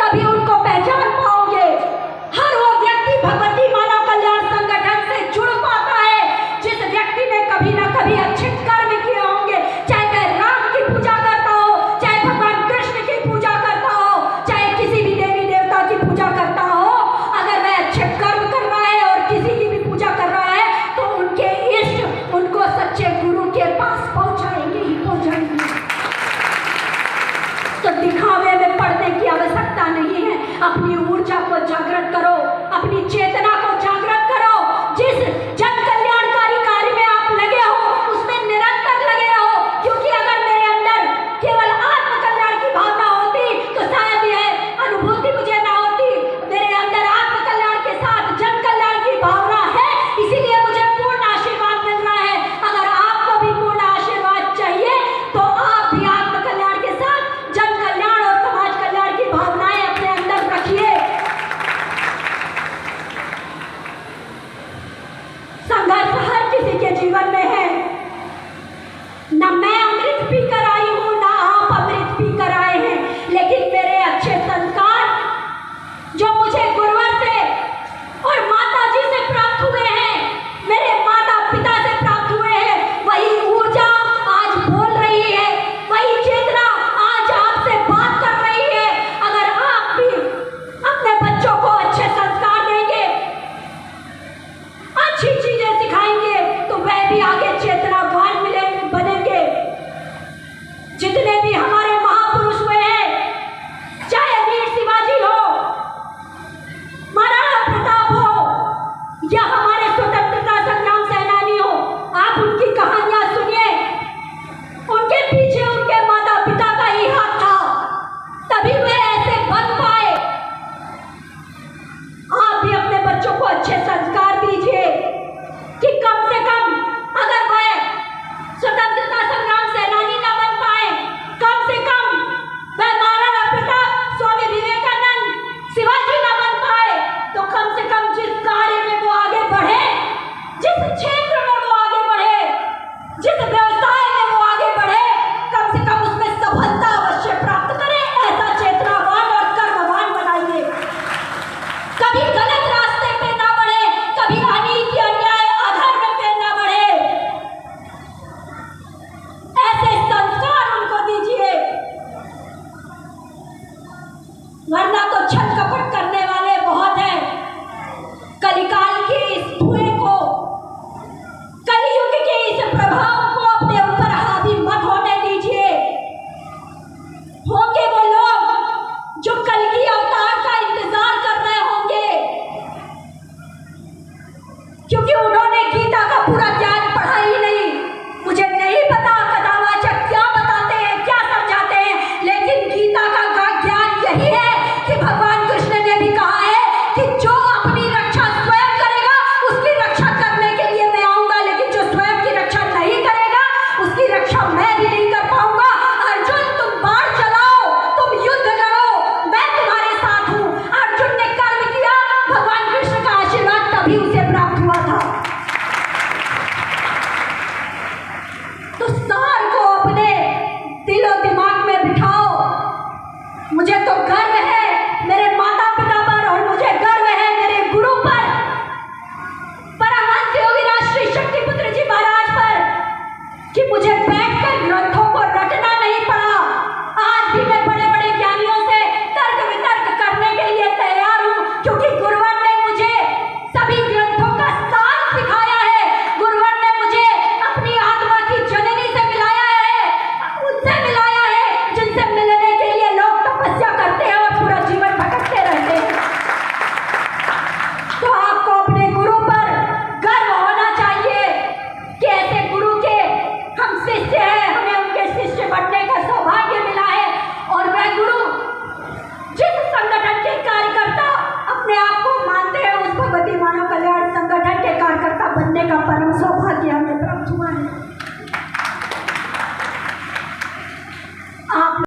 तभी उनको पहचान पाओगे। हर वो व्यक्ति भगवती मानव कल्याण संगठन से जुड़ पाता है जिस व्यक्ति ने कभी ना कभी अच्छे कर्म किए होंगे, चाहे वह राम की पूजा करता हो, चाहे भगवान कृष्ण की पूजा करता हो, चाहे किसी भी देवी देवता की पूजा करता हो। अगर वह अच्छे कर्म कर रहा है और किसी की भी पूजा कर रहा है तो उनके इष्ट उनको सच्चे गुरु के पास पहुंचाएंगे ही पहुंचाएंगे। तो दिखावे में पड़ने की आवश्यकता नहीं है। अपनी ऊर्जा को जागृत करो, अपनी चेतना को जागृत करो। जिस जन कल्याणकारी कार्य में आप लगे हो उसमें निरंतर लगे रहो, क्योंकि अगर मेरे अंदर केवल आत्म कल्याण की भावना होती तो शायद यह अनुभूति मुझे ना होती। मेरे अंदर आत्म कल्याण के साथ जन कल्याण की भावना है, इसीलिए मुझे पूर्ण आशीर्वाद मिल रहा है। अगर आपको भी पूर्ण आशीर्वाद चाहिए तो आप भी आत्म कल्याण के साथ जन कल्याण और समाज कल्याण की भावनाएं अपने अंदर रखिए। संघर्ष हर किसी के जीवन में है। न मैं अमृत पीकर आई हूं, ना आप अमृत पीकर आए हैं, लेकिन मेरे अच्छे संस्कार जो मुझे गुरुवर से और माता जी से प्राप्त हुए हैं, मेरे माता पिता से प्राप्त हुए हैं, वही ऊर्जा आज बोल रही है, वही चेतना आज आपसे बात कर रही है। अगर आप भी अपने बच्चों को अच्छे संस्कार देंगे, अच्छी चीजें सिखाएंगे, तो वह भी आगे चेतनावान बनेंगे। जितने भी हमारे महापुरुष हुए हैं, चाहे वीर शिवाजी हो, महाराणा प्रताप हो, या हमारे स्वतंत्रता संग्राम सेनानी हो, आप उनकी कहानियां सुनिए। उनके पीछे उनके माता पिता का ही हाथ था, तभी वे ऐसे बन पाए। आप भी अपने बच्चों को अच्छे संस्कार दीजिए कि कम से कम अगर वह स्वतंत्रता संग्राम सेनानी ना बन पाए, कम से कम वह महाराणा प्रताप, स्वामी विवेकानंद, शिवाजी ना बन पाए, तो कम से कम जिस कार्य में वो आगे बढ़े, जिस क्षेत्र में वो आगे बढ़े, जिस व्यवसाय में वो आगे बढ़े, कम से कम उसमें सफलता अवश्य प्राप्त करे। ऐसा चेतनावान और कर्मवान बनाइए। कभी गलत रास्ते पे ना बढ़े, कभी अनीति अन्याय अधर्म पे ना बढ़े, ऐसे संस्कार उनको दीजिए, वरना तो छल कपट कर